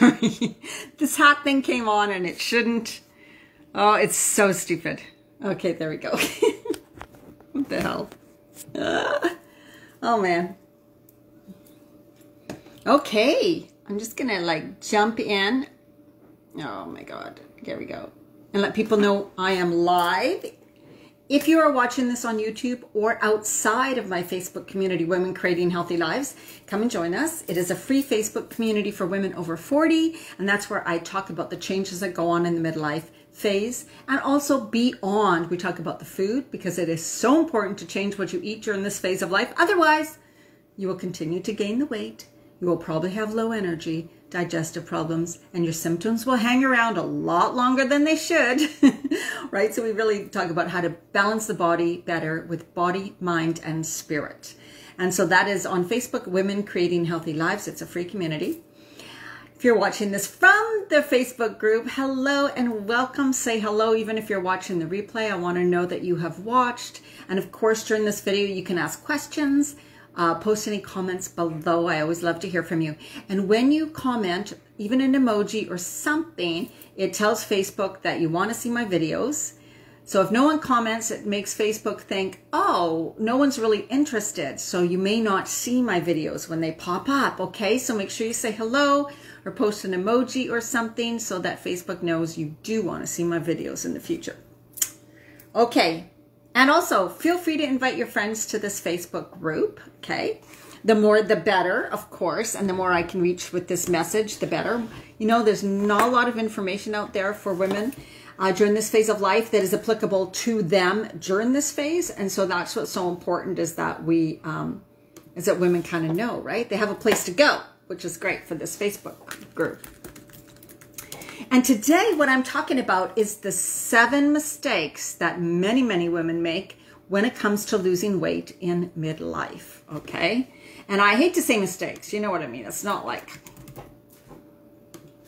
sorry. This hat thing came on and it shouldn't. Oh, it's so stupid. Okay, there we go. What the hell? Oh, man. Okay. I'm just going to like jump in. Oh, my God. There we go. And let people know I am live. If you are watching this on YouTube or outside of my Facebook community, Women Creating Healthy Lives, come and join us. It is a free Facebook community for women over 40, and that's where I talk about the changes that go on in the midlife phase and also beyond. We talk about the food because it is so important to change what you eat during this phase of life. Otherwise, you will continue to gain the weight. You will probably have low energy, digestive problems, and your symptoms will hang around a lot longer than they should, right? So we really talk about how to balance the body better with body, mind, and spirit. And so that is on Facebook, Women Creating Healthy Lives. It's a free community. If you're watching this from the Facebook group, hello and welcome. Say hello, even if you're watching the replay. I want to know that you have watched. And of course, during this video, you can ask questions. Post any comments below. I always love to hear from you. And when you comment, even an emoji or something, it tells Facebook that you want to see my videos. So if no one comments, it makes Facebook think, oh, no one's really interested. So you may not see my videos when they pop up. Okay, so make sure you say hello or post an emoji or something so that Facebook knows you do want to see my videos in the future. Okay. And also, feel free to invite your friends to this Facebook group, okay? The more, the better, of course, and the more I can reach with this message, the better. You know, there's not a lot of information out there for women during this phase of life that is applicable to them during this phase, and so that's what's so important is that we, is that women kind of know, right? They have a place to go, which is great for this Facebook group. And today what I'm talking about is the 7 mistakes that many, many women make when it comes to losing weight in midlife, okay? And I hate to say mistakes, you know what I mean? It's not like,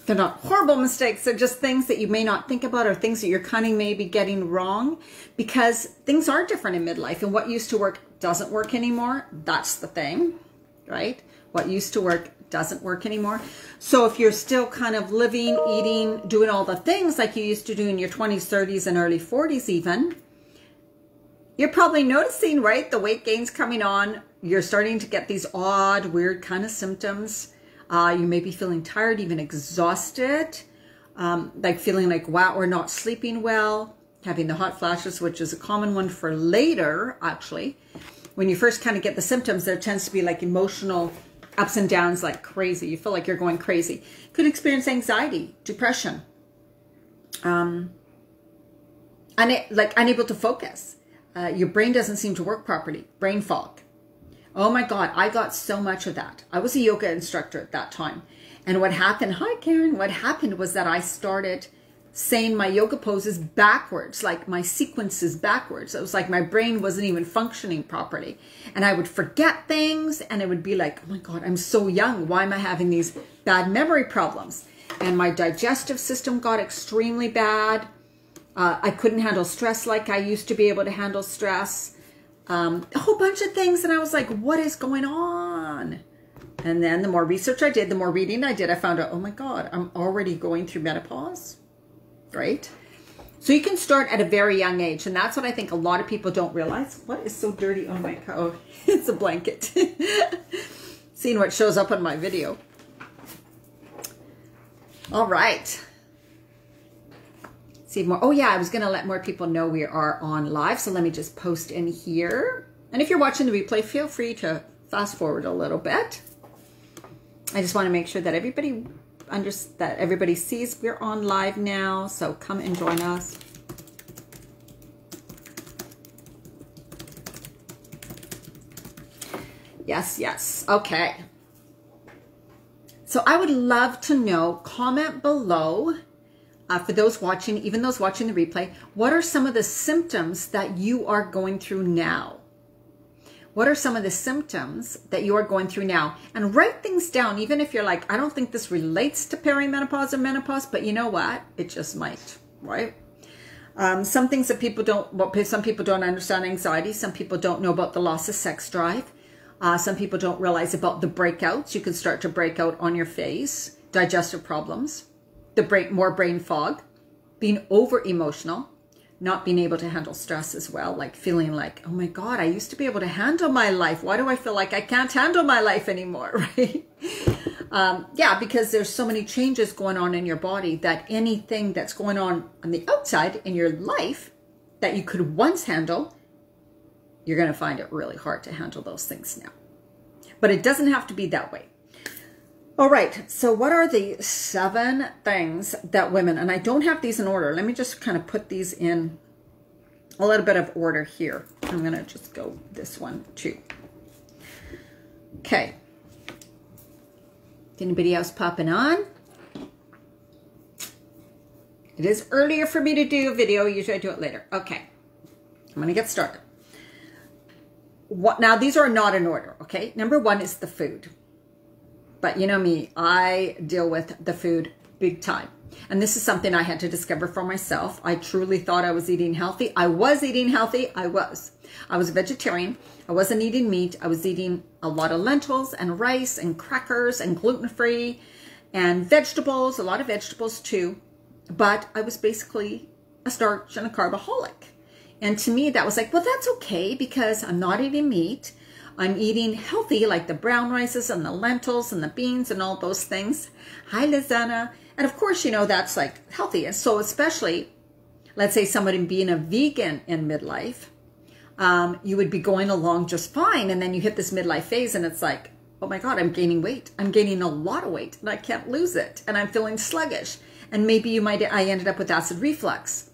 they're not horrible mistakes, they're just things that you may not think about or things that you're kind of maybe getting wrong because things are different in midlife and what used to work doesn't work anymore. That's the thing, right? What used to work doesn't work anymore. So if you're still kind of living, eating, doing all the things like you used to do in your 20s, 30s, and early 40s even, you're probably noticing, right, the weight gain's coming on. You're starting to get these odd, weird kind of symptoms. You may be feeling tired, even exhausted, like feeling like, wow, or not sleeping well, having the hot flashes, which is a common one for later, actually. When you first kind of get the symptoms, there tends to be like emotional ups and downs like crazy. You feel like you're going crazy. Could experience anxiety, depression, like unable to focus. Your brain doesn't seem to work properly. Brain fog. Oh my God, I got so much of that. I was a yoga instructor at that time. And what happened, hi Karen, what happened was that I started saying my yoga poses backwards, like my sequences backwards. It was like my brain wasn't even functioning properly. And I would forget things and it would be like, oh my God, I'm so young. Why am I having these bad memory problems? And my digestive system got extremely bad. I couldn't handle stress like I used to be able to handle stress. A whole bunch of things. And I was like, what is going on? And then the more research I did, the more reading I did, I found out, oh my God, I'm already going through menopause. Right? So you can start at a very young age. And that's what I think a lot of people don't realize. What is so dirty on my coat? Oh, it's a blanket. Seeing what shows up on my video. All right. See more. Oh yeah, I was going to let more people know we are on live. So let me just post in here. And if you're watching the replay, feel free to fast forward a little bit. I just want to make sure that everybody sees we're on live now, so come and join us. Yes, yes. Okay. So I would love to know, comment below, for those watching, even those watching the replay, what are some of the symptoms that you are going through now? What are some of the symptoms that you are going through now? And write things down, even if you're like, I don't think this relates to perimenopause or menopause, but you know what? It just might, right? Some things that some people don't understand anxiety. Some people don't know about the loss of sex drive. Some people don't realize about the breakouts. You can start to break out on your face. digestive problems, more brain fog, being over emotional, not being able to handle stress as well, like feeling like, oh my God, I used to be able to handle my life. Why do I feel like I can't handle my life anymore, right? Yeah, because there's so many changes going on in your body that anything that's going on the outside in your life that you could once handle, you're going to find it really hard to handle those things now. But it doesn't have to be that way. All right, so what are the 7 things that women, and I don't have these in order. Let me just kind of put these in a little bit of order here. I'm going to just go this one too. Okay. Anybody else popping on? It is earlier for me to do a video. Usually I do it later. Okay, I'm going to get started. Now, these are not in order, okay? Number 1 is the food. But you know me, I deal with the food big time. And this is something I had to discover for myself. I truly thought I was eating healthy. I was eating healthy. I was a vegetarian. I wasn't eating meat. I was eating a lot of lentils and rice and crackers and gluten-free and vegetables, a lot of vegetables too. But I was basically a starch and a carboholic. And to me, that was like, well, that's okay because I'm not eating meat. I'm eating healthy, like the brown rices and the lentils and the beans and all those things. Hi, Lizana. And of course, you know, that's like healthy. And so especially, let's say somebody being a vegan in midlife, you would be going along just fine. And then you hit this midlife phase and it's like, oh my God, I'm gaining weight. I'm gaining a lot of weight and I can't lose it. And I'm feeling sluggish. And maybe I ended up with acid reflux,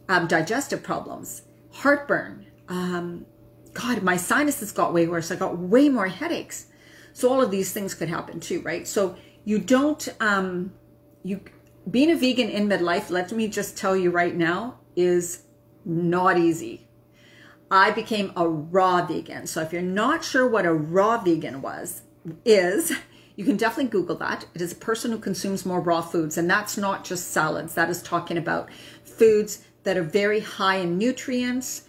digestive problems, heartburn, God, my sinuses got way worse. I got way more headaches. So all of these things could happen too, right? So you don't, being a vegan in midlife, let me just tell you right now, is not easy. I became a raw vegan. So if you're not sure what a raw vegan is, you can definitely Google that. It is a person who consumes more raw foods. And that's not just salads. That is talking about foods that are very high in nutrients,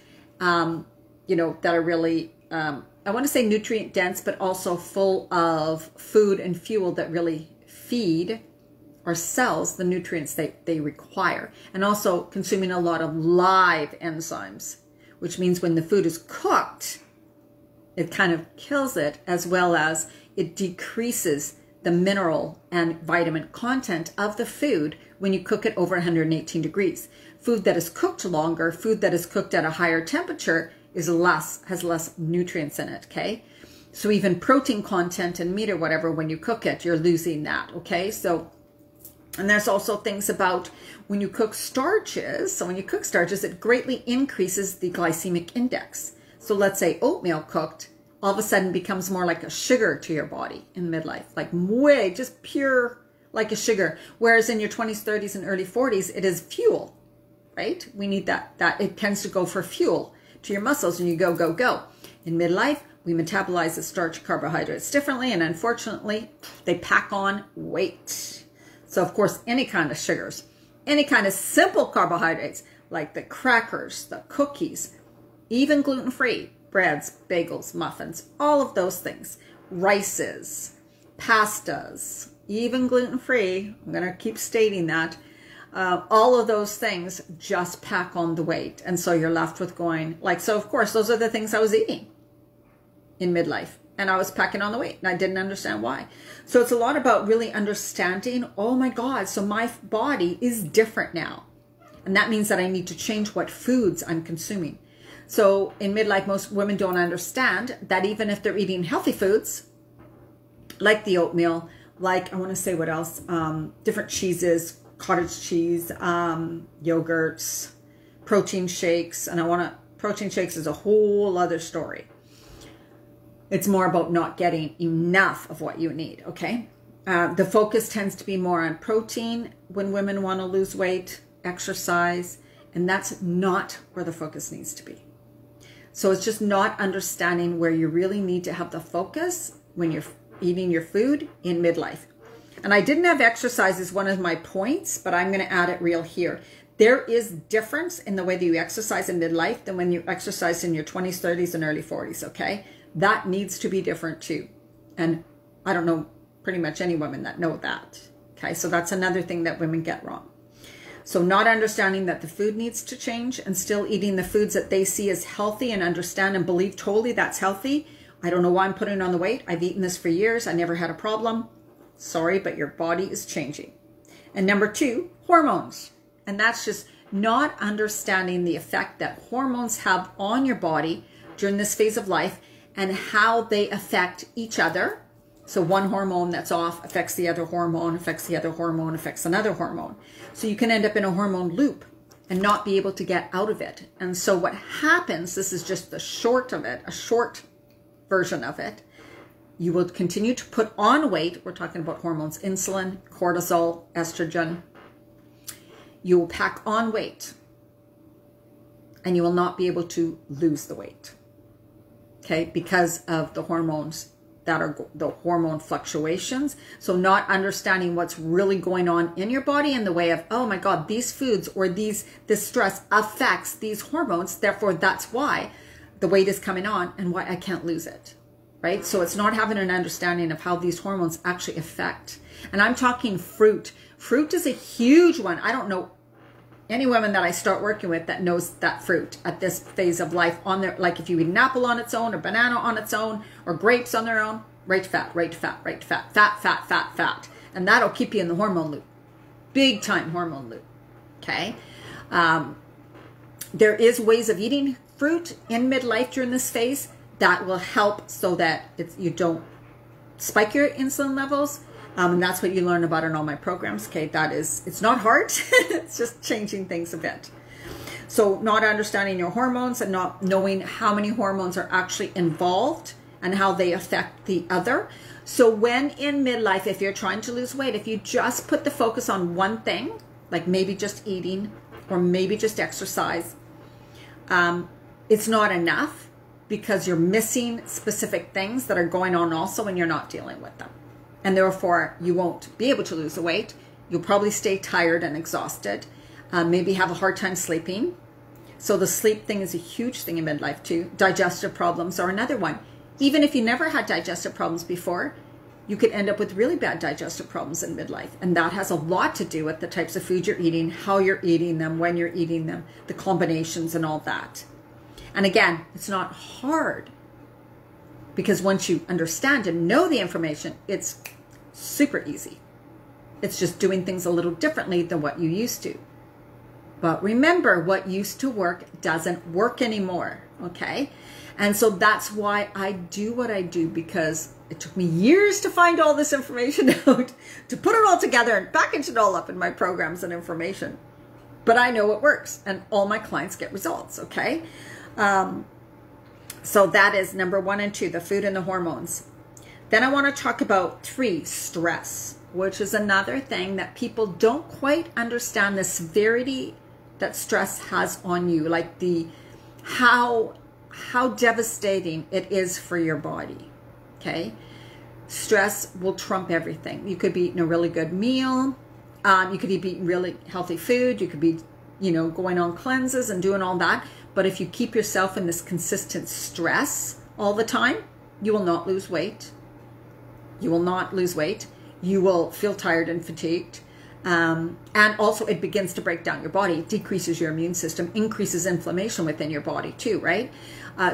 you know, that are really, I want to say nutrient dense, but also full of food and fuel that really feed our cells the nutrients they require. And also consuming a lot of live enzymes, which means when the food is cooked, it kind of kills it, as well as it decreases the mineral and vitamin content of the food when you cook it over 118 degrees. Food that is cooked longer, food that is cooked at a higher temperature, has less nutrients in it, okay? So even protein content in meat or whatever, when you cook it, you're losing that, okay? So, and there's also things about when you cook starches. So when you cook starches, it greatly increases the glycemic index. So let's say oatmeal cooked, all of a sudden becomes more like a sugar to your body in midlife, like way, just pure like a sugar. Whereas in your 20s, 30s, and early 40s, it is fuel, right? We need that it tends to go for fuel to your muscles and you go, go, go. In midlife, we metabolize the starch carbohydrates differently, and unfortunately, they pack on weight. So of course, any kind of sugars, any kind of simple carbohydrates, like the crackers, the cookies, even gluten-free, breads, bagels, muffins, all of those things, rices, pastas, even gluten-free, I'm going to keep stating that, all of those things just pack on the weight. And so you're left with going like, so of course, those are the things I was eating in midlife, and I was packing on the weight and I didn't understand why. So it's a lot about really understanding, oh my God, so my body is different now. And that means that I need to change what foods I'm consuming. So in midlife, most women don't understand that even if they're eating healthy foods, like the oatmeal, like, I want to say what else, different cheeses, cottage cheese, yogurts, protein shakes. And protein shakes is a whole other story. It's more about not getting enough of what you need, okay? The focus tends to be more on protein when women want to lose weight, exercise, and that's not where the focus needs to be. So it's just not understanding where you really need to have the focus when you're eating your food in midlife. And I didn't have exercise as one of my points, but I'm going to add it real here. There is difference in the way that you exercise in midlife than when you exercise in your 20s, 30s, and early 40s, okay? That needs to be different too. And I don't know pretty much any women that know that. Okay, so that's another thing that women get wrong. So not understanding that the food needs to change and still eating the foods that they see as healthy and understand and believe totally that's healthy. I don't know why I'm putting on the weight. I've eaten this for years. I never had a problem. Sorry, but your body is changing. And number 2, hormones. And that's just not understanding the effect that hormones have on your body during this phase of life and how they affect each other. So one hormone that's off affects the other hormone, affects the other hormone, affects another hormone. So you can end up in a hormone loop and not be able to get out of it. And so what happens, this is just the short of it, a short version of it, you will continue to put on weight. We're talking about hormones, insulin, cortisol, estrogen. You will pack on weight and you will not be able to lose the weight. Okay, because of the hormones that are the hormone fluctuations. So not understanding what's really going on in your body in the way of, oh my God, these foods or this stress affects these hormones. Therefore, that's why the weight is coming on and why I can't lose it, right? So it's not having an understanding of how these hormones actually affect. And I'm talking fruit. Fruit is a huge one. I don't know any woman that I start working with that knows that fruit at this phase of life on their, like if you eat an apple on its own or banana on its own or grapes on their own, right fat, right fat, right fat, fat, fat, fat, fat. And that'll keep you in the hormone loop, big time hormone loop, okay? There is ways of eating fruit in midlife during this phase that will help so that you don't spike your insulin levels. And that's what you learn about in all my programs. Okay, it's not hard. It's just changing things a bit. So not understanding your hormones and not knowing how many hormones are actually involved and how they affect the other. So when in midlife, if you're trying to lose weight, if you just put the focus on one thing, like maybe just eating or maybe just exercise, it's not enough because you're missing specific things that are going on also when you're not dealing with them. And therefore, you won't be able to lose the weight. You'll probably stay tired and exhausted, maybe have a hard time sleeping. So the sleep thing is a huge thing in midlife too. Digestive problems are another one. Even if you never had digestive problems before, you could end up with really bad digestive problems in midlife. And that has a lot to do with the types of food you're eating, how you're eating them, when you're eating them, the combinations and all that. And again, it's not hard because once you understand and know the information, it's super easy. It's just doing things a little differently than what you used to. But remember, what used to work doesn't work anymore, okay? And so that's why I do what I do, because it took me years to find all this information out, to put it all together and package it all up in my programs and information. But I know it works, and all my clients get results, okay? So that is number 1 and 2, the food and the hormones. Then I want to talk about 3, stress, which is another thing that people don't quite understand the severity that stress has on you, like how devastating it is for your body, okay? Stress will trump everything. You could be eating a really good meal. You could be eating really healthy food. You could be, going on cleanses and doing all that. But if you keep yourself in this consistent stress all the time, you will not lose weight. You will not lose weight. You will feel tired and fatigued. And also it begins to break down your body. It decreases your immune system, increases inflammation within your body too, right?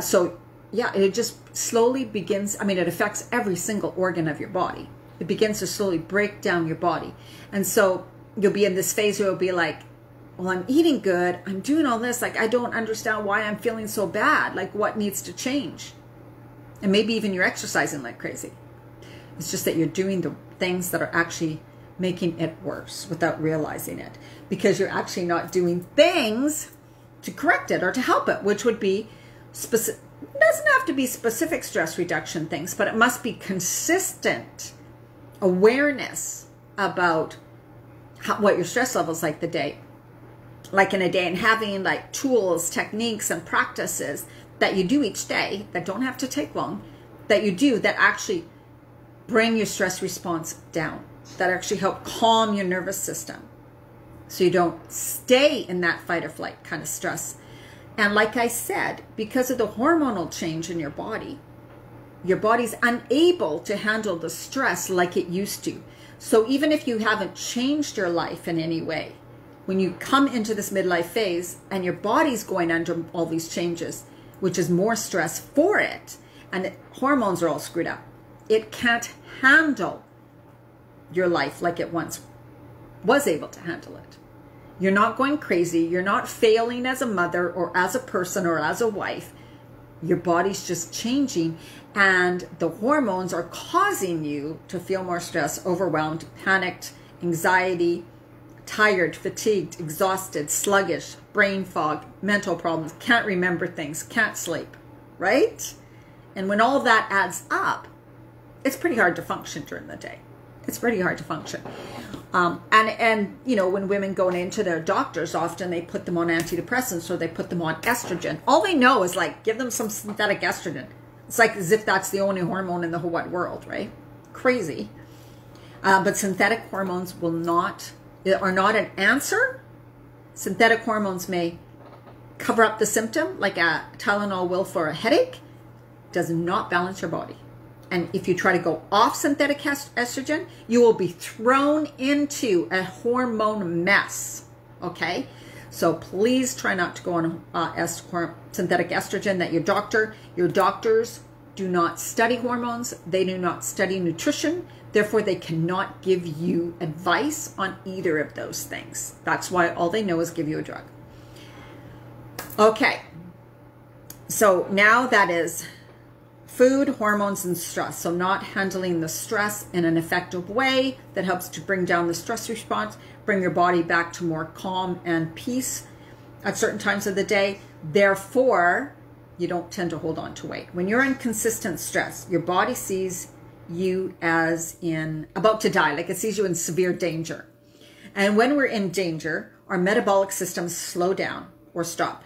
So yeah, it just slowly begins. It affects every single organ of your body. It begins to slowly break down your body. And so you'll be in this phase where you'll be like, well, I'm eating good. I'm doing all this. Like, I don't understand why I'm feeling so bad. Like, what needs to change? And maybe even you're exercising like crazy. It's just that you're doing the things that are actually making it worse without realizing it, because you're actually not doing things to correct it or to help it, which would be specific. It doesn't have to be specific stress reduction things, but it must be consistent awareness about what your stress level is like in a day, and having like tools, techniques, and practices that you do each day that don't have to take long, that you do that actually bring your stress response down, that actually help calm your nervous system so you don't stay in that fight or flight kind of stress. And like I said, because of the hormonal change in your body's unable to handle the stress like it used to. So even if you haven't changed your life in any way, when you come into this midlife phase and your body's going under all these changes, which is more stress for it, and hormones are all screwed up, it can't handle your life like it once was able to handle it. You're not going crazy. You're not failing as a mother or as a person or as a wife. Your body's just changing, and the hormones are causing you to feel more stress, overwhelmed, panicked, anxiety, tired, fatigued, exhausted, sluggish, brain fog, mental problems, can't remember things, can't sleep, right? And when all that adds up, it's pretty hard to function during the day. It's pretty hard to function. And you know, when women go into their doctors, often they put them on antidepressants or they put them on estrogen. All they know is like, give them some synthetic estrogen. It's like as if that's the only hormone in the whole wide world, right? Crazy. But synthetic hormones are not an answer. Synthetic hormones may cover up the symptom like a Tylenol will for a headache. Does not balance your body. And if you try to go off synthetic estrogen, you will be thrown into a hormone mess, okay? So please try not to go on synthetic estrogen that your doctors do not study hormones. They do not study nutrition. Therefore, they cannot give you advice on either of those things. That's why all they know is give you a drug. Okay, so now that is food, hormones, and stress. So not handling the stress in an effective way that helps to bring down the stress response, bring your body back to more calm and peace at certain times of the day. Therefore, you don't tend to hold on to weight. When you're in consistent stress, your body sees you as in about to die, like it sees you in severe danger. And when we're in danger, our metabolic systems slow down or stop.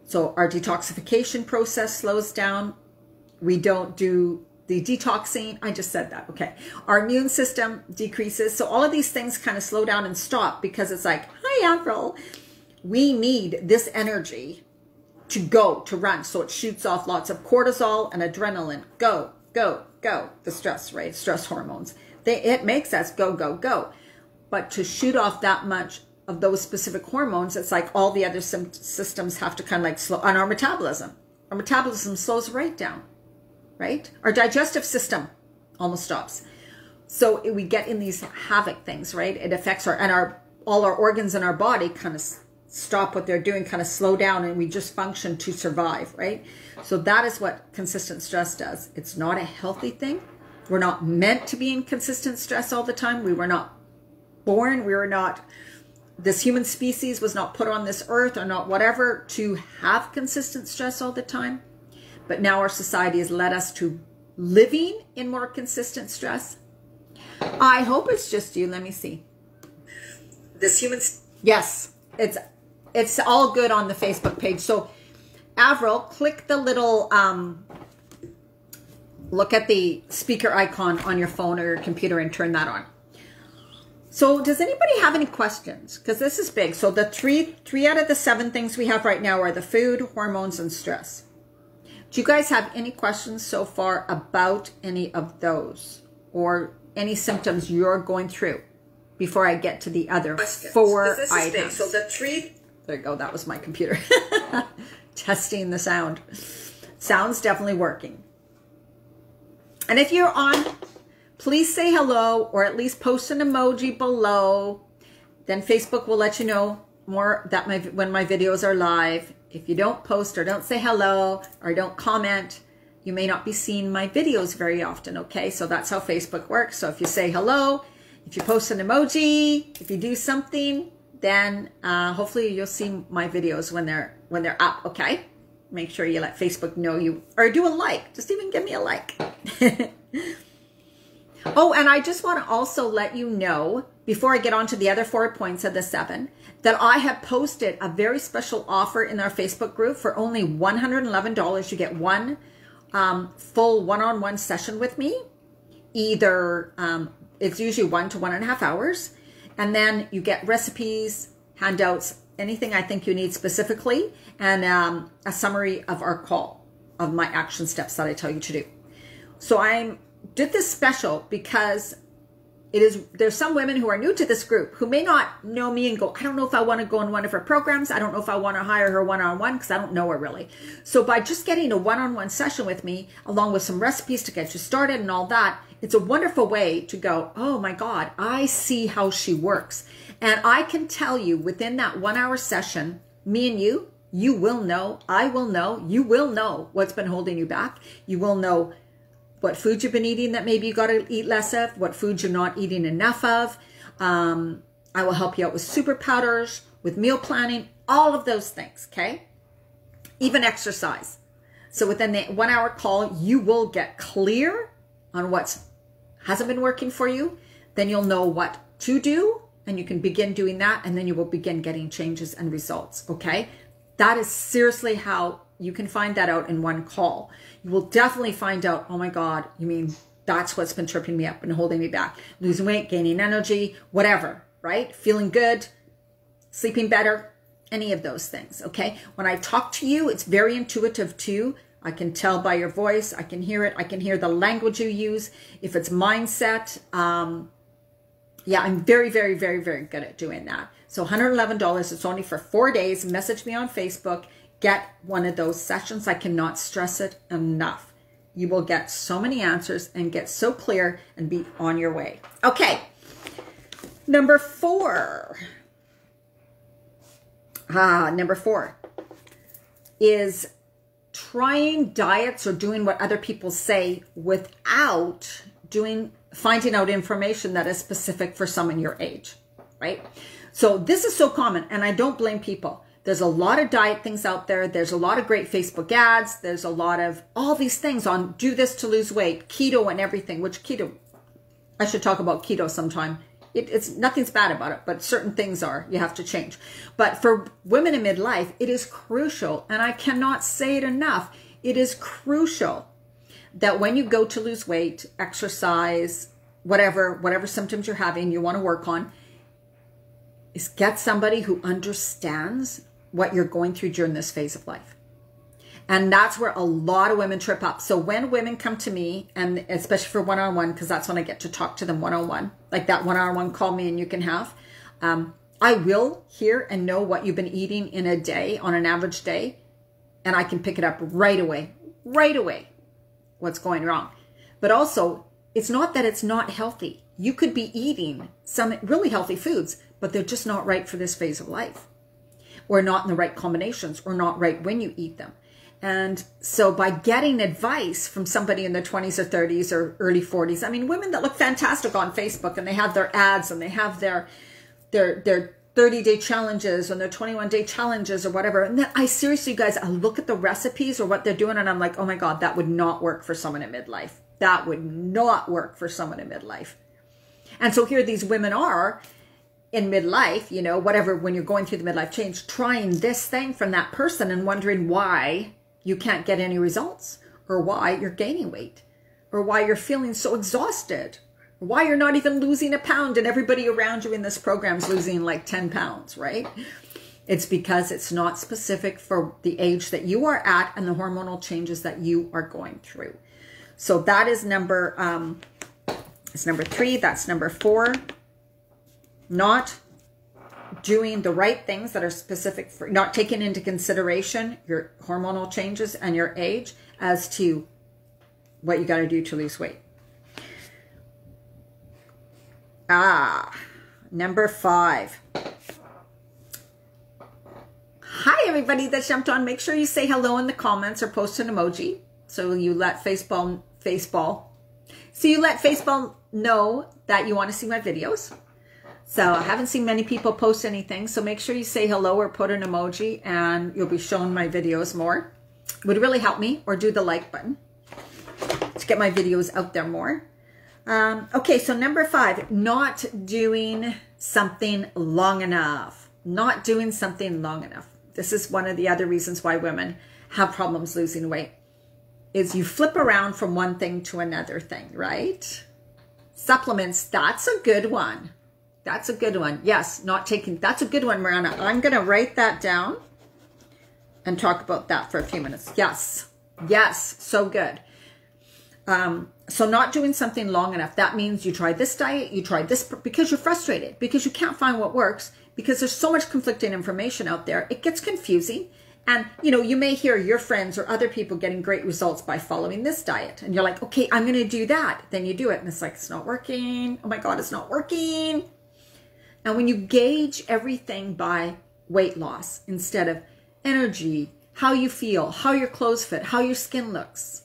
So our detoxification process slows down. We don't do the detoxing. I just said that. Okay. Our immune system decreases. So all of these things kind of slow down and stop because it's like, hi, Avril. We need this energy to run. So it shoots off lots of cortisol and adrenaline. Go, go, go. The stress, right? Stress hormones. It makes us go, go, go. But to shoot off that much of those specific hormones, it's like all the other systems have to kind of like slow. And our metabolism slows right down. Right? Our digestive system almost stops. So we get in these havoc things, right? It affects all our organs in our body kind of stop what they're doing, kind of slow down, and we just function to survive, right? So that is what consistent stress does. It's not a healthy thing. We're not meant to be in consistent stress all the time. We were not born. This human species was not put on this earth or not whatever to have consistent stress all the time. But now our society has led us to living in more consistent stress. I hope it's just you. Let me see. Yes, it's all good on the Facebook page. So Avril, click the little, look at the speaker icon on your phone or your computer and turn that on. So does anybody have any questions? Because this is big. So the three out of the 7 things we have right now are the food, hormones, and stress. Do you guys have any questions so far about any of those or any symptoms you're going through before I get to the other 4 items? So there you go. That was my computer. Testing the sound. Sound's definitely working. And if you're on, please say hello or at least post an emoji below. Then Facebook will let you know more that when my videos are live. If you don't post or don't say hello or don't comment, you may not be seeing my videos very often, okay? So that's how Facebook works. So if you say hello, if you post an emoji, if you do something, then hopefully you'll see my videos when they're up, okay? Make sure you let Facebook know you, or do a like. Just even give me a like. Oh, and I just want to also let you know, before I get on to the other 4 points of the 7, that I have posted a very special offer in our Facebook group for only $111. You get one full one-on-one session with me. Either, it's usually 1 to 1.5 hours. And then you get recipes, handouts, anything I think you need specifically, and a summary of our call, of my action steps that I tell you to do. So I did this special because there's some women who are new to this group who may not know me and go, I don't know if I want to go in one of her programs. I don't know if I want to hire her one-on-one because I don't know her really. So by just getting a one-on-one session with me, along with some recipes to get you started and all that, it's a wonderful way to go, oh my God, I see how she works. And I can tell you within that 1 hour session, me and you will know, I will know, you will know what's been holding you back. You will know what food you've been eating that maybe you got to eat less of, what food you're not eating enough of. I will help you out with super powders, with meal planning, all of those things, okay? Even exercise. So within the 1 hour call, you will get clear on what hasn't been working for you. Then you'll know what to do, and you can begin doing that, and then you will begin getting changes and results, okay? That is seriously how you can find that out in one call. You will definitely find out, oh my God, you mean that's what's been tripping me up and holding me back. Losing weight, gaining energy, whatever, right? Feeling good, sleeping better, any of those things, okay? When I talk to you, it's very intuitive too. I can tell by your voice, I can hear it, I can hear the language you use. If it's mindset, yeah, I'm very, very, very, very good at doing that. So $111, it's only for 4 days. Message me on Facebook. Get one of those sessions. I cannot stress it enough. You will get so many answers and get so clear and be on your way. Okay. Number 4. Number 4 is trying diets or doing what other people say without finding out information that is specific for someone your age, right? So this is so common, and I don't blame people. There's a lot of diet things out there. There's a lot of great Facebook ads. There's a lot of all these things on do this to lose weight, keto and everything, which keto, I should talk about keto sometime. It's nothing's bad about it, but certain things you have to change. But for women in midlife, it is crucial, and I cannot say it enough. It is crucial that when you go to lose weight, exercise, whatever symptoms you're having, you want to work on, is get somebody who understands what you're going through during this phase of life. And that's where a lot of women trip up. So when women come to me, and especially for one-on-one, because that's when I get to talk to them one-on-one, like that 1 hour one call me and you can have, I will hear and know what you've been eating in a day, on an average day, and I can pick it up right away, what's going wrong. But also, it's not that it's not healthy. You could be eating some really healthy foods, but they're just not right for this phase of life, or not in the right combinations, or not right when you eat them. And so by getting advice from somebody in their 20s or 30s or early 40s, I mean, women that look fantastic on Facebook, and they have their ads, and they have their 30-day challenges and their 21-day challenges or whatever. And then I seriously, guys, I look at the recipes or what they're doing, and I'm like, oh my God, that would not work for someone in midlife. That would not work for someone in midlife. And so here these women are in midlife, you know, whatever, when you're going through the midlife change, trying this thing from that person and wondering why you can't get any results, or why you're gaining weight, or why you're feeling so exhausted, or why you're not even losing a pound and everybody around you in this program is losing like 10 pounds, right? It's because it's not specific for the age that you are at and the hormonal changes that you are going through. So that is number 3. That's number 4. Not doing the right things that are specific for, not taking into consideration your hormonal changes and your age as to what you got to do to lose weight. Number 5. Hi, everybody that jumped on. Make sure you say hello in the comments or post an emoji. So you let Facebook know that you want to see my videos. So I haven't seen many people post anything. So make sure you say hello or put an emoji, and you'll be shown my videos more. It would really help me, or do the like button to get my videos out there more. Okay, so number 5, not doing something long enough. Not doing something long enough. This is one of the other reasons why women have problems losing weight, is you flip around from one thing to another thing, right? Supplements, that's a good one. That's a good one. Yes, not taking, that's a good one, Miranda. I'm going to write that down and talk about that for a few minutes. Yes, yes, so good. So not doing something long enough, that means you try this diet, you try this, because you're frustrated, because you can't find what works, because there's so much conflicting information out there. It gets confusing. And, you know, you may hear your friends or other people getting great results by following this diet. And you're like, okay, I'm going to do that. Then you do it. And it's like, it's not working. Oh my God, it's not working. And when you gauge everything by weight loss instead of energy, how you feel, how your clothes fit, how your skin looks,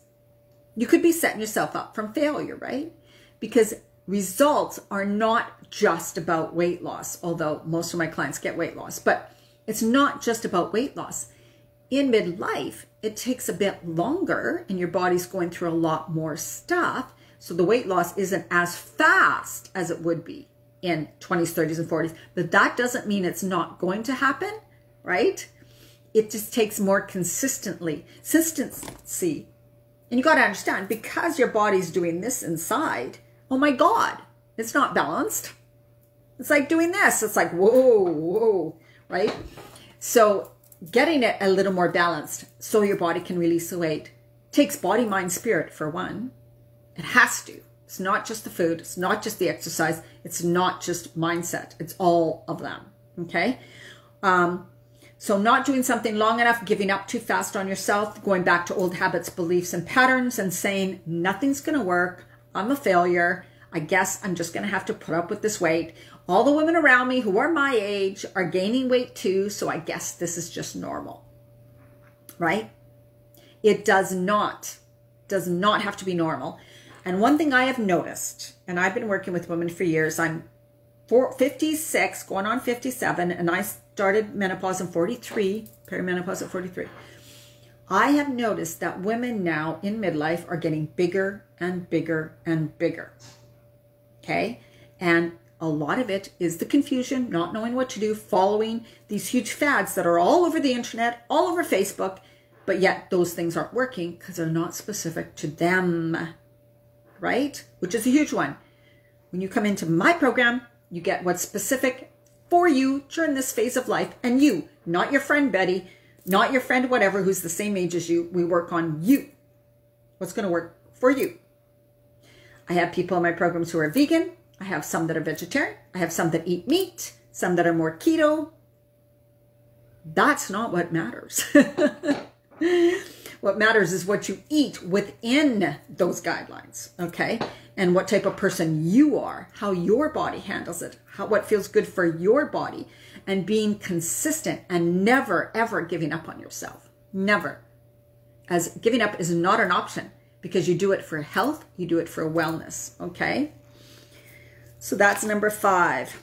you could be setting yourself up from failure, right? Because results are not just about weight loss, although most of my clients get weight loss, but it's not just about weight loss. In midlife, it takes a bit longer and your body's going through a lot more stuff. So the weight loss isn't as fast as it would be in 20s, 30s, and 40s. But that doesn't mean it's not going to happen, right? It just takes more consistency. And you got to understand, because your body's doing this inside, oh my God, it's not balanced. It's like doing this. It's like, whoa, right? So getting it a little more balanced so your body can release the weight takes body, mind, spirit for one. It has to. It's not just the food. It's not just the exercise. It's not just mindset. It's all of them. Okay. So not doing something long enough, giving up too fast on yourself, going back to old habits, beliefs, and patterns and saying, nothing's going to work. I'm a failure. I guess I'm just going to have to put up with this weight. All the women around me who are my age are gaining weight too, so I guess this is just normal, right? It does not have to be normal. And one thing I have noticed, and I've been working with women for years, I'm 56, going on 57, and I started menopause in 43, perimenopause at 43. I have noticed that women now in midlife are getting bigger and bigger and bigger, okay? And a lot of it is the confusion, not knowing what to do, following these huge fads that are all over the internet, all over Facebook, but yet those things aren't working because they're not specific to them, right? Which is a huge one. When you come into my program, you get what's specific for you during this phase of life, and you, not your friend Betty, not your friend whatever who's the same age as you. We work on you. What's going to work for you? I have people in my programs who are vegan. I have some that are vegetarian. I have some that eat meat, some that are more keto. That's not what matters. What matters is what you eat within those guidelines, okay? And what type of person you are, how your body handles it, what feels good for your body, and being consistent and never, ever giving up on yourself. Never. As giving up is not an option because you do it for health, you do it for wellness, okay? So that's number 5.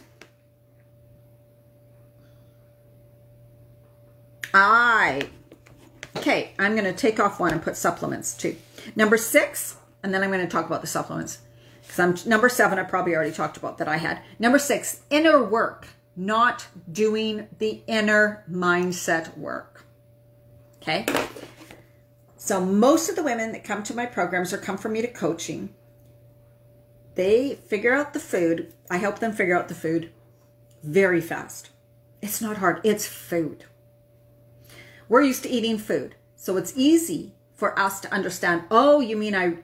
Okay, I'm going to take off one and put supplements too. Number 6, and then I'm going to talk about the supplements. Because number 7, I probably already talked about that I had. Number 6, inner work. Not doing the inner mindset work. Okay? So most of the women that come to my programs or come from me to coaching, they figure out the food. I help them figure out the food very fast. It's not hard. It's food. We're used to eating food. So it's easy for us to understand, oh, you mean I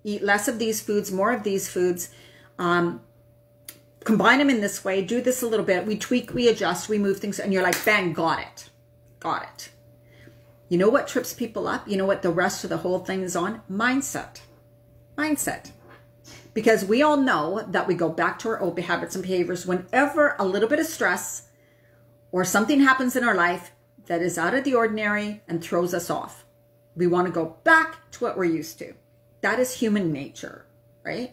eat less of these foods, more of these foods, combine them in this way, do this a little bit, we tweak, we adjust, we move things, and you're like, bang, got it. Got it. You know what trips people up? You know what the rest of the whole thing is on? Mindset. Mindset. Because we all know that we go back to our old habits and behaviors whenever a little bit of stress or something happens in our life that is out of the ordinary and throws us off. We want to go back to what we're used to. That is human nature, right?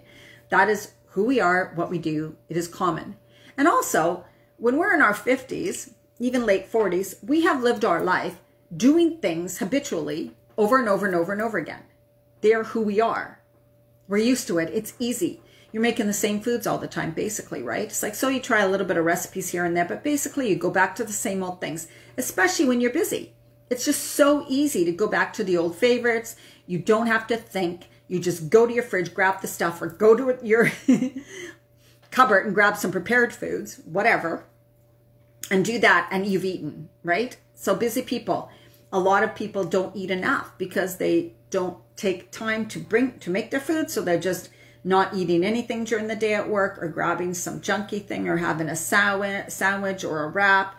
That is who we are, what we do. It is common. And also, when we're in our 50s, even late 40s, we have lived our life doing things habitually over and over and over and over again. They're who we are. We're used to it. It's easy. You're making the same foods all the time, basically, right? It's like, so you try a little bit of recipes here and there, but basically you go back to the same old things, especially when you're busy. It's just so easy to go back to the old favorites. You don't have to think. You just go to your fridge, grab the stuff, or go to your cupboard and grab some prepared foods, whatever, and do that, and you've eaten, right? So busy people, a lot of people don't eat enough because they don't take time to make their food, so they're just not eating anything during the day at work, or grabbing some junky thing, or having a sandwich or a wrap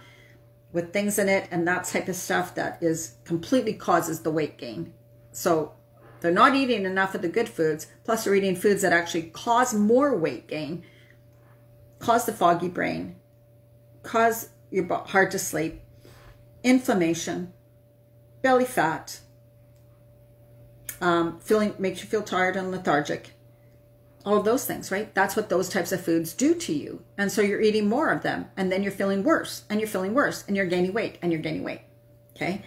with things in it, and that type of stuff that is completely causes the weight gain. So they're not eating enough of the good foods, plus they're eating foods that actually cause more weight gain, cause the foggy brain, cause your hard to sleep, inflammation, belly fat, makes you feel tired and lethargic. All of those things, right? That's what those types of foods do to you. And so you're eating more of them, and then you're feeling worse, and you're feeling worse, and you're gaining weight, and you're gaining weight. Okay.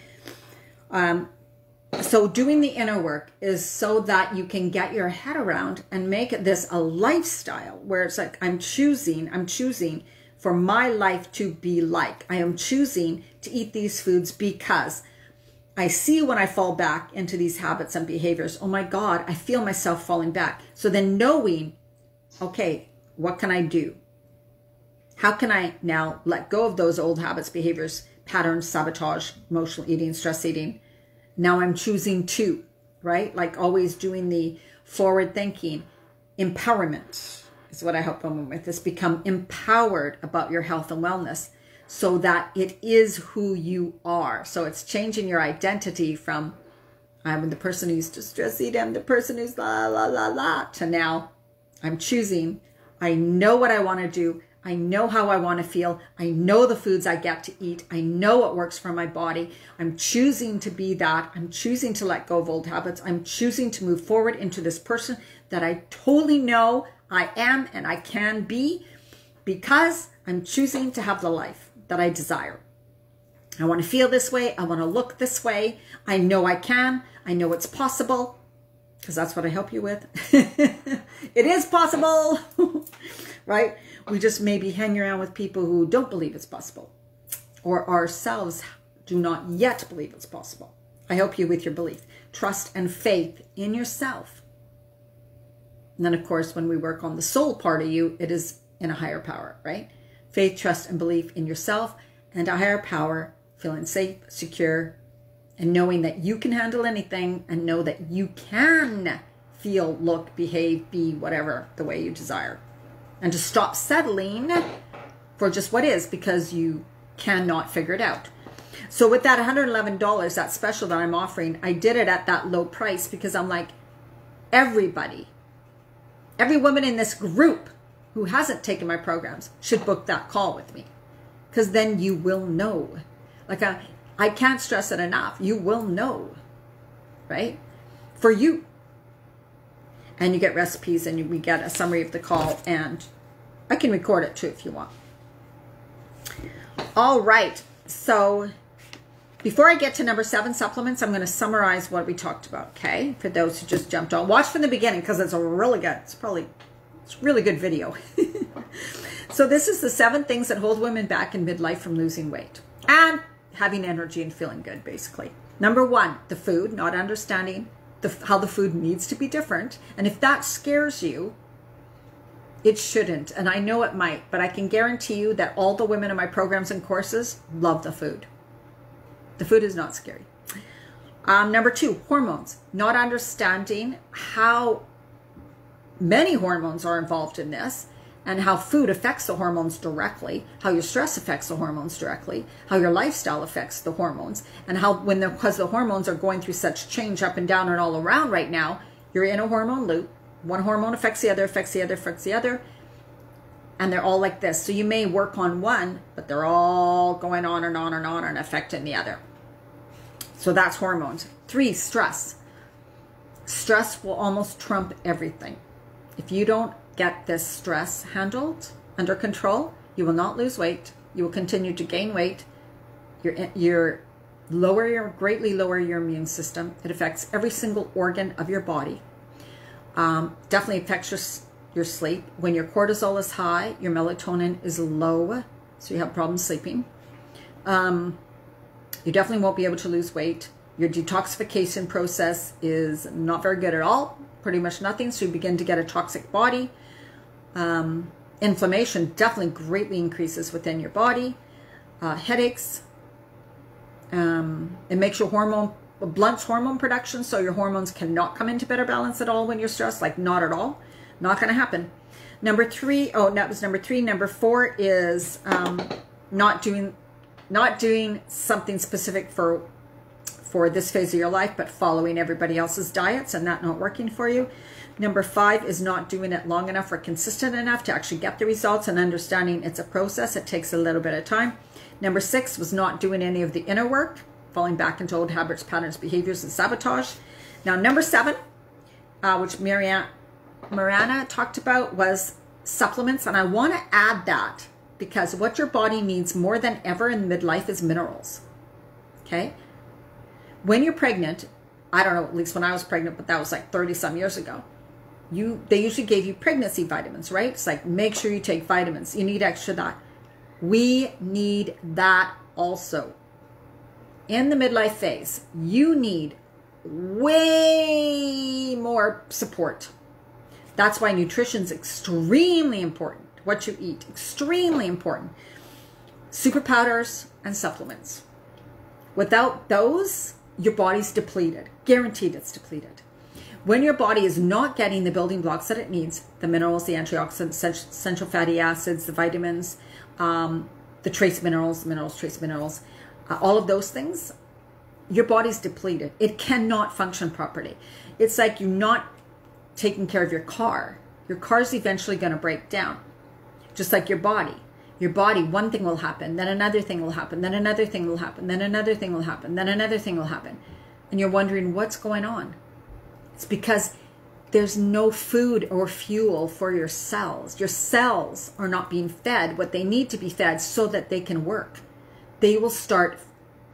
So doing the inner work is so that you can get your head around and make this a lifestyle where it's like, I'm choosing for my life to be like. I am choosing to eat these foods because I see when I fall back into these habits and behaviors, oh my God, I feel myself falling back. So then knowing, okay, what can I do? How can I now let go of those old habits, behaviors, patterns, sabotage, emotional eating, stress eating? Now I'm choosing to, right? Like always doing the forward thinking. Empowerment is what I help women with, is become empowered about your health and wellness, so that it is who you are. So it's changing your identity from, I'm the person who used to stress eat, I'm the person who's la, la, la, la, to now I'm choosing, I know what I want to do, I know how I want to feel, I know the foods I get to eat, I know what works for my body, I'm choosing to be that, I'm choosing to let go of old habits, I'm choosing to move forward into this person that I totally know I am and I can be, because I'm choosing to have the life that I desire. I want to feel this way. I want to look this way. I know I can. I know it's possible, because that's what I help you with. It is possible, right? We just maybe hang around with people who don't believe it's possible, or ourselves do not yet believe it's possible. I help you with your belief, trust, and faith in yourself. And then, of course, when we work on the soul part of you, it is in a higher power, right? Faith, trust, and belief in yourself and a higher power, feeling safe, secure, and knowing that you can handle anything, and know that you can feel, look, behave, be whatever the way you desire. And to stop settling for just what is, because you cannot figure it out. So with that $111, that special that I'm offering, I did it at that low price because I'm like, everybody, every woman in this group who hasn't taken my programs should book that call with me, because then you will know. Like I can't stress it enough. You will know, right? For you. And you get recipes, and we get a summary of the call, and I can record it too if you want. All right. So before I get to number 7, supplements, I'm going to summarize what we talked about, okay? For those who just jumped on. Watch from the beginning, because it's a really good, it's a really good video. So this is the 7 things that hold women back in midlife from losing weight and having energy and feeling good, basically. Number 1, the food, not understanding how the food needs to be different. And if that scares you, it shouldn't. And I know it might, but I can guarantee you that all the women in my programs and courses love the food. The food is not scary. Number 2, hormones. Not understanding how many hormones are involved in this, and how food affects the hormones directly, how your stress affects the hormones directly, how your lifestyle affects the hormones, and how because the hormones are going through such change up and down and all around right now, you're in a hormone loop. One hormone affects the other, affects the other, affects the other, and they're all like this. So you may work on one, but they're all going on and on and on and affecting the other. So that's hormones. 3, stress. Stress will almost trump everything. If you don't get this stress handled, under control, you will not lose weight. You will continue to gain weight. Greatly lower your immune system. It affects every single organ of your body. Definitely affects your sleep. When your cortisol is high, your melatonin is low, so you have problems sleeping. You definitely won't be able to lose weight. Your detoxification process is not very good at all, pretty much nothing, so you begin to get a toxic body. Inflammation definitely greatly increases within your body. Headaches. It makes your hormone blunts hormone production, so your hormones cannot come into better balance at all when you're stressed, like not at all. Not going to happen. Number 3, oh, that was number 3. Number 4 is not doing something specific for this phase of your life, but following everybody else's diets and that not working for you. Number 5 is not doing it long enough or consistent enough to actually get the results, and understanding it's a process. It takes a little bit of time. Number 6 was not doing any of the inner work, falling back into old habits, patterns, behaviors, and sabotage. Now, number 7, which Mariana talked about, was supplements. And I want to add that because what your body needs more than ever in midlife is minerals. Okay? When you're pregnant, I don't know, at least when I was pregnant, but that was like 30 some years ago, they usually gave you pregnancy vitamins, right? It's like, make sure you take vitamins. You need extra that. We need that also. In the midlife phase, you need way more support. That's why nutrition's extremely important. What you eat, extremely important. Super powders and supplements. Without those, your body's depleted. Guaranteed it's depleted. When your body is not getting the building blocks that it needs, the minerals, the antioxidants, essential fatty acids, the vitamins, the trace minerals, trace minerals, all of those things, your body's depleted. It cannot function properly. It's like you're not taking care of your car. Your car's eventually going to break down. Just like your body. Your body, one thing will happen, then another thing will happen, then another thing will happen, then another thing will happen, then another thing will happen. And you're wondering what's going on. It's because there's no food or fuel for your cells. Your cells are not being fed what they need to be fed so that they can work. They will start,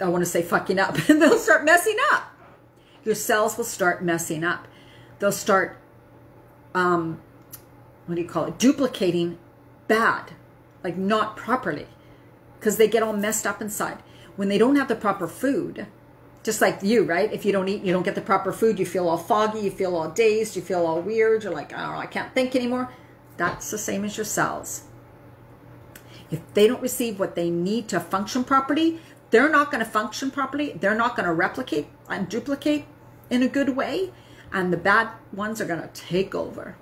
I want to say fucking up, and they'll start messing up. Your cells will start messing up. They'll start, duplicating bad, like not properly, because they get all messed up inside. When they don't have the proper food, just like you, right? If you don't eat, you don't get the proper food, you feel all foggy, you feel all dazed, you feel all weird, you're like, oh, I can't think anymore. That's the same as your cells. If they don't receive what they need to function properly, they're not going to function properly. They're not going to replicate and duplicate in a good way. And the bad ones are going to take over,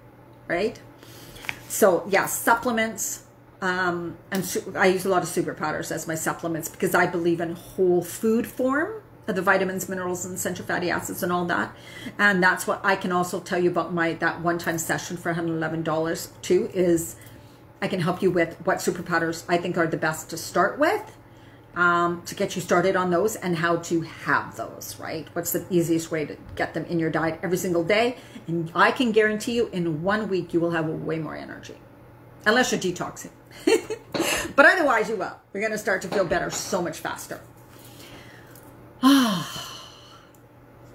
right? So yeah, supplements. And I use a lot of super powders as my supplements because I believe in whole food form of the vitamins, minerals, and essential fatty acids and all that. And that's what I can also tell you about that one-time session for $111 too, is I can help you with what super powders I think are the best to start with, to get you started on those, and how to have those, right? What's the easiest way to get them in your diet every single day? And I can guarantee you in 1 week, you will have way more energy, unless you're detoxing. But otherwise you will. You're going to start to feel better so much faster.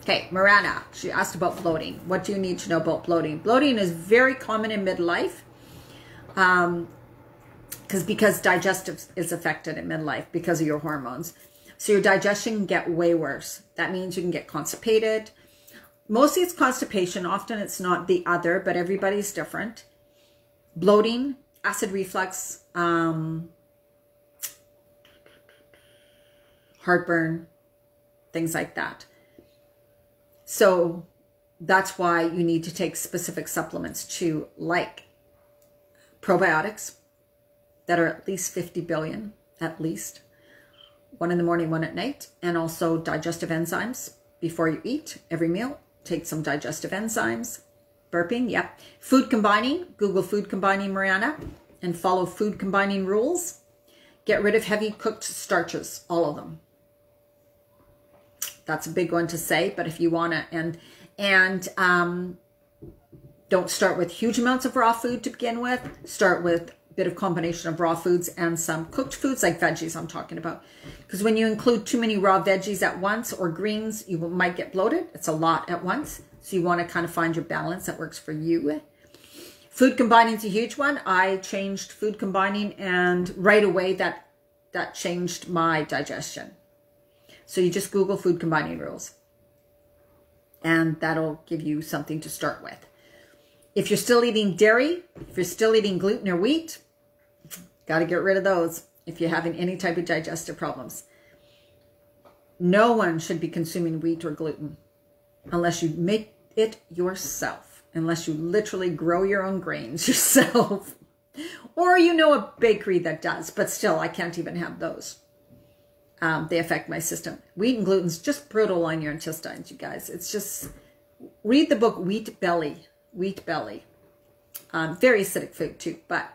Okay, Marana, she asked about bloating. What do you need to know about bloating? Bloating is very common in midlife. Because digestive is affected in midlife because of your hormones. So your digestion can get way worse. That means you can get constipated. Mostly it's constipation. Often it's not the other, but everybody's different. Bloating, acid reflux, heartburn, things like that. So that's why you need to take specific supplements too, like probiotics that are at least 50 billion, at least. 1 in the morning, 1 at night. And also digestive enzymes before you eat every meal. Take some digestive enzymes. Burping, yep. Food combining, Google food combining, Mariana, and follow food combining rules. Get rid of heavy cooked starches, all of them. That's a big one to say, but if you want to, and don't start with huge amounts of raw food to begin with. Start with a bit of combination of raw foods and some cooked foods, like veggies I'm talking about. Because when you include too many raw veggies at once or greens, you might get bloated. It's a lot at once. So you want to kind of find your balance that works for you. Food combining is a huge one. I changed food combining, and right away that changed my digestion. So you just Google food combining rules, and that'll give you something to start with. If you're still eating dairy, if you're still eating gluten or wheat, got to get rid of those if you're having any type of digestive problems. No one should be consuming wheat or gluten unless you make it yourself, unless you literally grow your own grains yourself. Or you know a bakery that does, but still, I can't even have those. They affect my system. Wheat and gluten's just brutal on your intestines, you guys. It's just, read the book Wheat Belly. Wheat Belly. Very acidic food too, but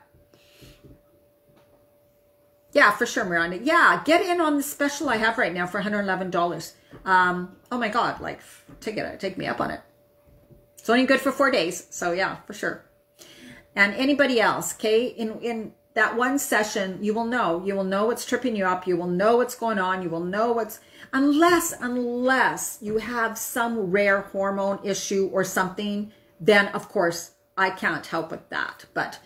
yeah, for sure, Miranda. Yeah, get in on the special I have right now for $111. Oh my God, like, take me up on it. It's only good for 4 days, so yeah, for sure. And anybody else, okay, in that one session, you will know what's tripping you up. You will know what's going on. You will know what's, unless you have some rare hormone issue or something, then of course I can't help with that. But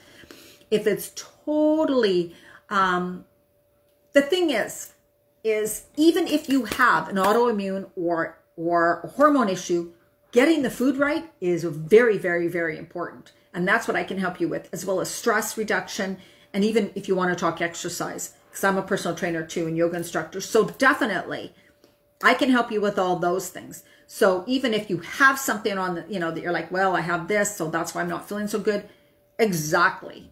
if it's totally, the thing is even if you have an autoimmune or hormone issue, getting the food right is very, very, very important. And that's what I can help you with, as well as stress reduction. And even if you want to talk exercise, because I'm a personal trainer too and yoga instructor. So definitely I can help you with all those things. So even if you have something on the, that you're like, well, I have this, so that's why I'm not feeling so good. Exactly.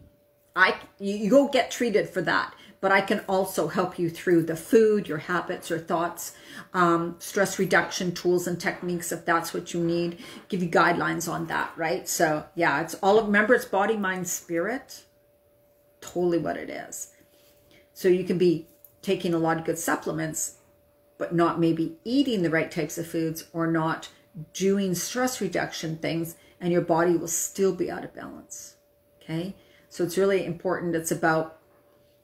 You go get treated for that. But I can also help you through the food, your habits, your thoughts, stress reduction tools and techniques if that's what you need. Give you guidelines on that, right? So yeah, it's all, remember, it's body, mind, spirit. Totally what it is. So you can be taking a lot of good supplements, but not maybe eating the right types of foods or not doing stress reduction things, and your body will still be out of balance. Okay. So it's really important. It's about,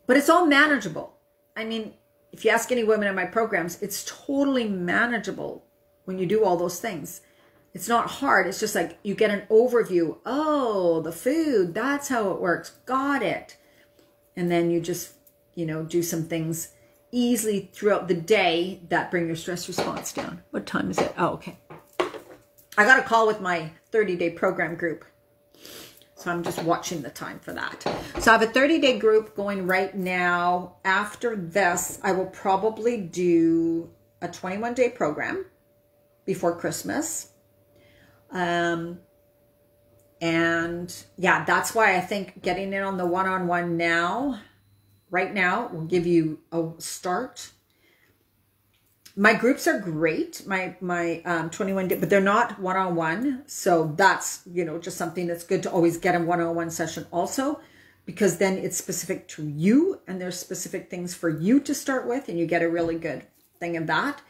but it's all manageable. I mean, if you ask any women in my programs, it's totally manageable when you do all those things. It's not hard. It's just like you get an overview. Oh, the food, that's how it works. Got it. And then you just, do some things easily throughout the day that bring your stress response down. What time is it? Oh, okay. I got a call with my 30-day program group. So I'm just watching the time for that. So I have a 30-day group going right now. After this, I will probably do a 21-day program before Christmas. And yeah, that's why I think getting in on the one-on-one right now, will give you a start. My groups are great, my 21 day, but they're not one-on-one. So that's, just something that's good to always get a one-on-one session also, because then it's specific to you and there's specific things for you to start with, and you get a really good thing of that.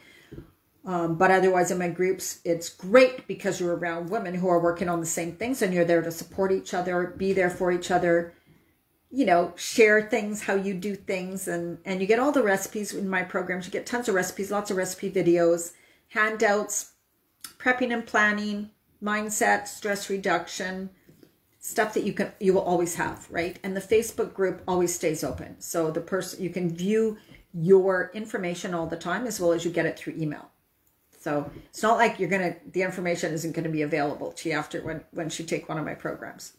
But otherwise in my groups, it's great because you're around women who are working on the same things, and you're there to support each other, be there for each other, share things, how you do things. And you get all the recipes in my programs. You get tons of recipes, lots of recipe videos, handouts, prepping and planning, mindset, stress reduction, stuff that you will always have, right? And the Facebook group always stays open. So you can view your information all the time, as well as you get it through email. So it's not like the information isn't going to be available to you after once you take one of my programs.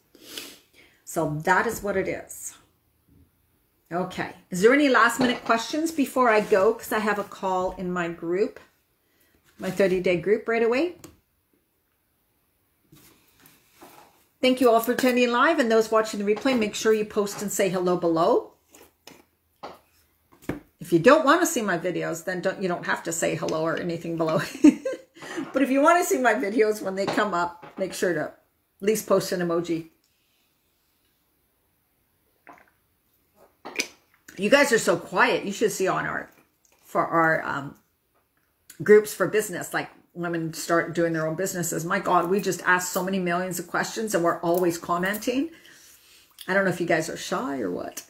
So that is what it is. Okay. Is there any last minute questions before I go? Because I have a call in my group, my 30-day group right away. Thank you all for attending live, and those watching the replay, make sure you post and say hello below. If you don't want to see my videos, then you don't have to say hello or anything below. But if you want to see my videos when they come up, make sure to at least post an emoji. You guys are so quiet. You should see on our groups for business, like women start doing their own businesses. My God, we just ask so many millions of questions, and we're always commenting. I don't know if you guys are shy or what.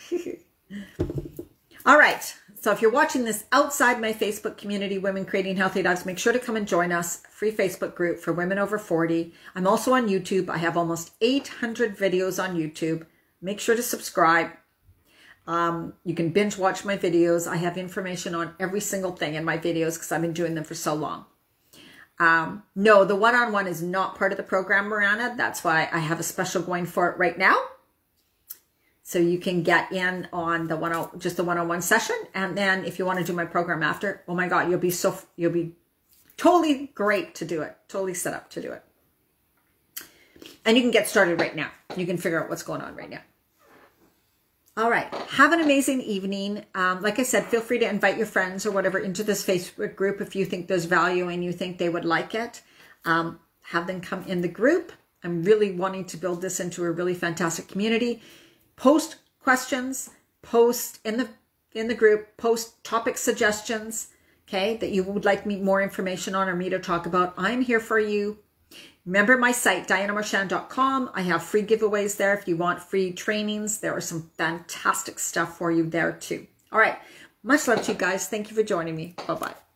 All right. So if you're watching this outside my Facebook community, Women Creating Healthy Lives, make sure to come and join us. Free Facebook group for women over 40. I'm also on YouTube. I have almost 800 videos on YouTube. Make sure to subscribe. You can binge watch my videos. I have information on every single thing in my videos because I've been doing them for so long. No, the one-on-one is not part of the program, Miranda. That's why I have a special going for it right now. So you can get in on the just the one-on-one session. And then if you want to do my program after, oh my God, you'll be totally great to do it. Totally set up to do it. And you can get started right now. You can figure out what's going on right now. All right. Have an amazing evening. Like I said, feel free to invite your friends or whatever into this Facebook group if you think there's value and you think they would like it. Have them come in the group. I'm really wanting to build this into a really fantastic community. Post questions, post in the group, post topic suggestions, okay, that you would like me more information on or me to talk about. I'm here for you. Remember my site, dianamarchand.com. I have free giveaways there. If you want free trainings, there are some fantastic stuff for you there too. All right. Much love to you guys. Thank you for joining me. Bye-bye.